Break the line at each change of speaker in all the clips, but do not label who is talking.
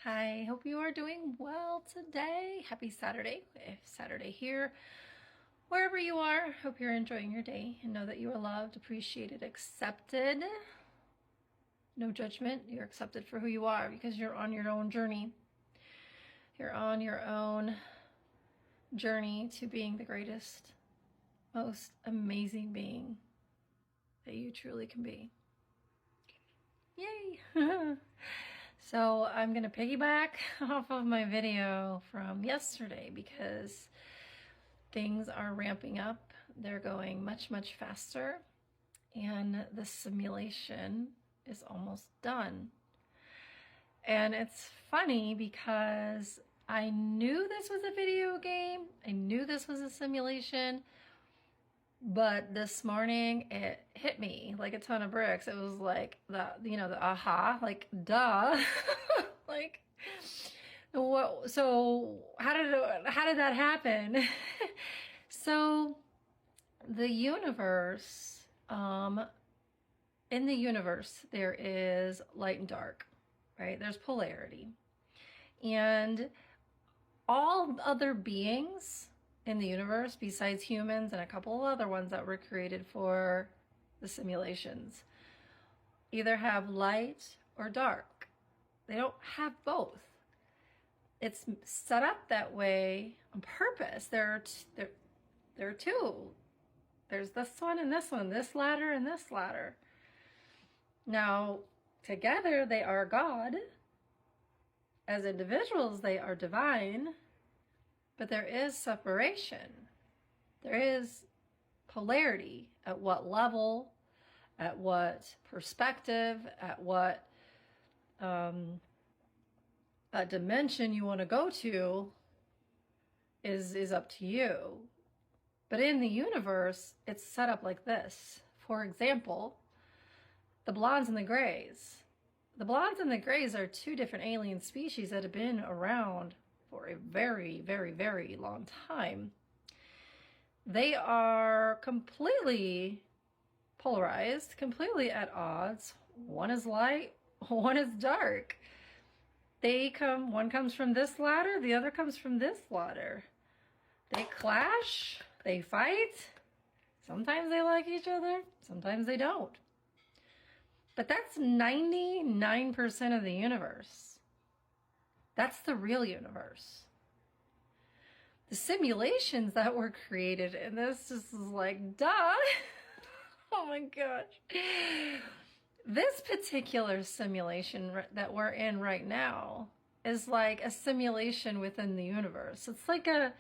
Hi, hope you are doing well today. Happy Saturday. Saturday here. Wherever you are, hope you're enjoying your day and know that you are loved, appreciated, accepted. No judgment. You're accepted for who you are because you're on your own journey. You're on your own journey to being the greatest, most amazing being that you truly can be. Yay! So I'm going to piggyback off of my video from yesterday because things are ramping up. They're going much, much faster. And the simulation is almost done. And it's funny because I knew this was a video game. I knew this was a simulation. But this morning it hit me like a ton of bricks. It was like the aha, like duh. Like what? So how did that happen? So the universe, in the universe there is light and dark, right? There's polarity. And all other beings in the universe, besides humans and a couple of other ones that were created for the simulations, either have light or dark. They don't have both. It's set up that way on purpose. There are two. There's this one and this one, this ladder and this ladder. Now, together they are God. As individuals, they are divine. But there is separation. There is polarity at what level, at what perspective, at what dimension you want to go to is up to you. But in the universe, it's set up like this. For example, the blondes and the grays. The blondes and the grays are two different alien species that have been around for a very, very, very long time. They are completely polarized, completely at odds. One is light, one is dark. One comes from this ladder, the other comes from this ladder. They clash, they fight. Sometimes they like each other, sometimes they don't. But that's 99% of the universe. That's the real universe. The simulations that were created, and this just is like, duh. Oh my gosh. This particular simulation that we're in right now is like a simulation within the universe. It's like a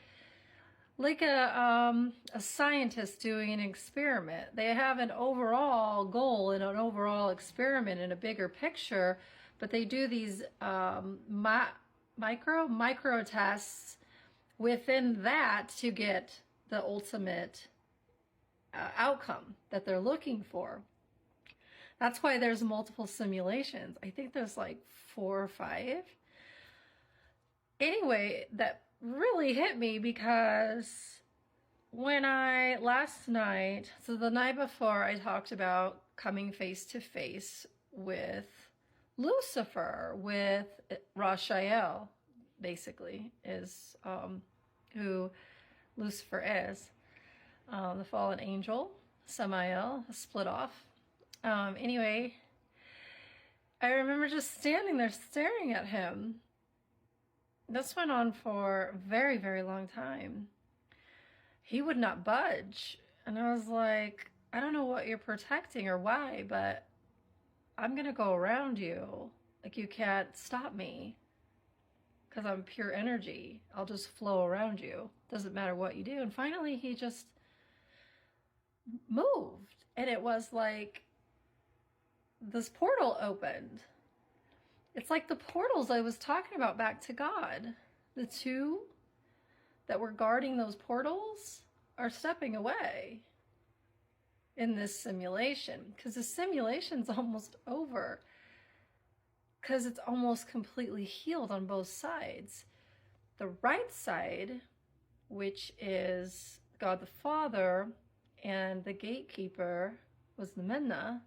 scientist doing an experiment. They have an overall goal and an overall experiment in a bigger picture, but they do these micro tests within that to get the ultimate outcome that they're looking for. That's why there's multiple simulations. I think there's like 4 or 5. Anyway, that really hit me because last night, so the night before, I talked about coming face to face with Lucifer, with Raphael, basically, is who Lucifer is. The fallen angel, Samael, split off. Anyway, I remember just standing there staring at him. This went on for a very, very long time. He would not budge. And I was like, I don't know what you're protecting or why, but I'm going to go around you. Like, you can't stop me because I'm pure energy. I'll just flow around you. Doesn't matter what you do. And finally, he just moved. And it was like this portal opened. It's like the portals I was talking about back to God. The two that were guarding those portals are stepping away in this simulation because the simulation's almost over because it's almost completely healed on both sides. The right side, which is God the Father, and the gatekeeper was the Menna.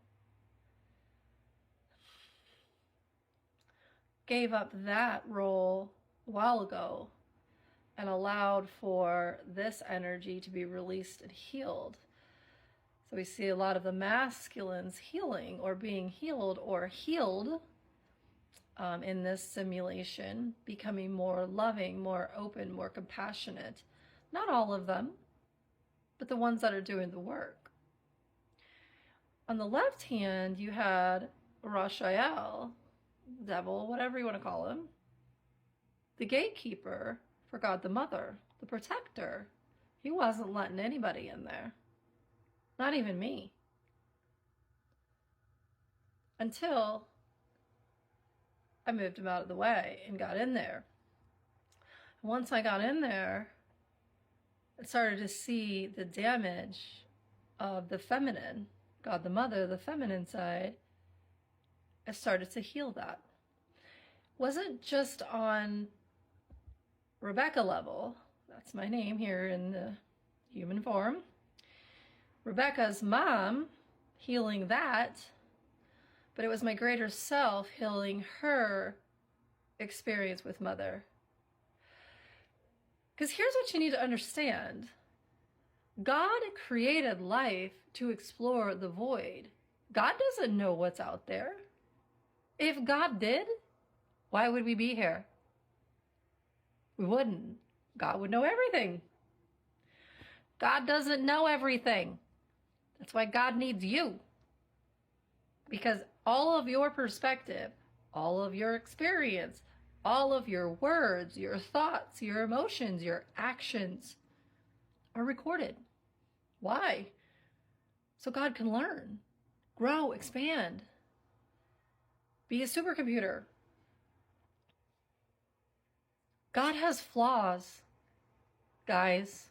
gave up that role a while ago and allowed for this energy to be released and healed. So we see a lot of the masculines healing or being healed or healed in this simulation, becoming more loving, more open, more compassionate. Not all of them, but the ones that are doing the work. On the left hand, you had Rashael, devil, whatever you want to call him, the gatekeeper for God the Mother, the protector. He wasn't letting anybody in there, not even me, until I moved him out of the way and got in there. Once I got in there, I started to see the damage of the feminine, God the Mother, the feminine side. I started to heal that. Wasn't just on Rebecca level, that's my name here in the human form. Rebecca's mom healing that, but it was my greater self healing her experience with Mother. Because here's what you need to understand. God created life to explore the void. God doesn't know what's out there. If God did, why would we be here? We wouldn't. God would know everything. God doesn't know everything. That's why God needs you. Because all of your perspective, all of your experience, all of your words, your thoughts, your emotions, your actions are recorded. Why? So God can learn, grow, expand, be a supercomputer. God has flaws, guys.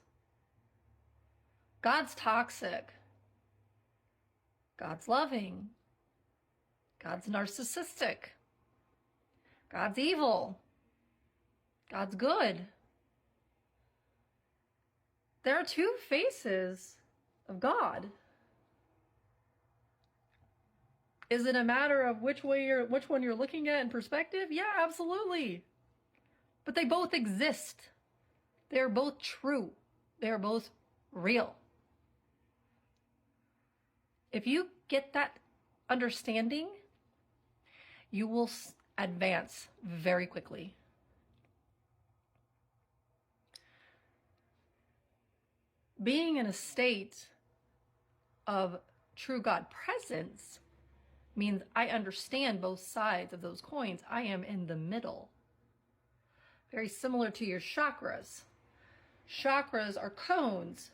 God's toxic. God's loving. God's narcissistic. God's evil. God's good. There are two faces of God. Is it a matter of which one you're looking at in perspective? Yeah, absolutely. But they both exist. They're both true. They're both real. If you get that understanding, you will advance very quickly. Being in a state of true God presence means I understand both sides of those coins. I am in the middle. Very similar to your chakras. Chakras are cones,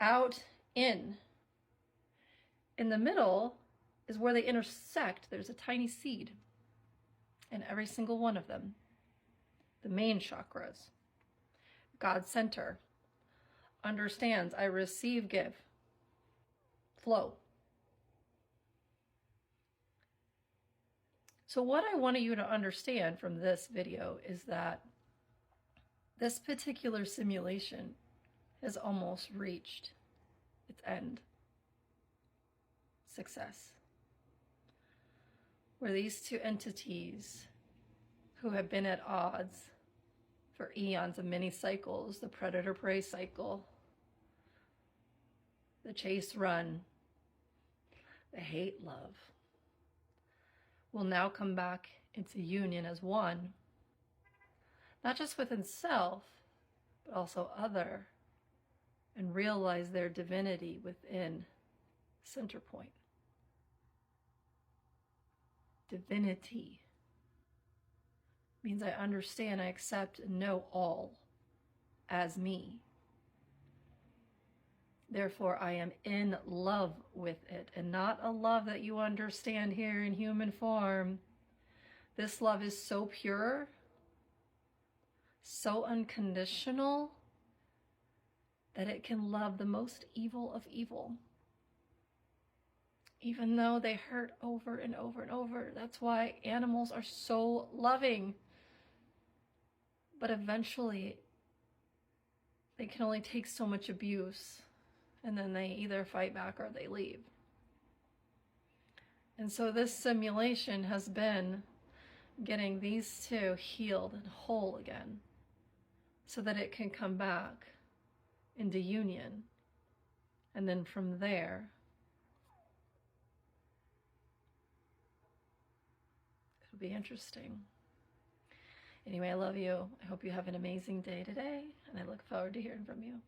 out, in. In the middle is where they intersect. There's a tiny seed in every single one of them. The main chakras. God center understands I receive, give, flow. So what I wanted you to understand from this video is that this particular simulation has almost reached its end. Success. Where these two entities who have been at odds for eons of many cycles, the predator-prey cycle, the chase-run, the hate-love, will now come back into union as one, not just within self, but also other, and realize their divinity within center point. Divinity means I understand, I accept, and know all as me. Therefore, I am in love with it, and not a love that you understand here in human form. This love is so pure, so unconditional, that it can love the most evil of evil. Even though they hurt over and over and over. That's why animals are so loving. But eventually, they can only take so much abuse, and then they either fight back or they leave. And so this simulation has been getting these two healed and whole again so that it can come back into union. And then from there, it'll be interesting. Anyway, I love you. I hope you have an amazing day today, and I look forward to hearing from you.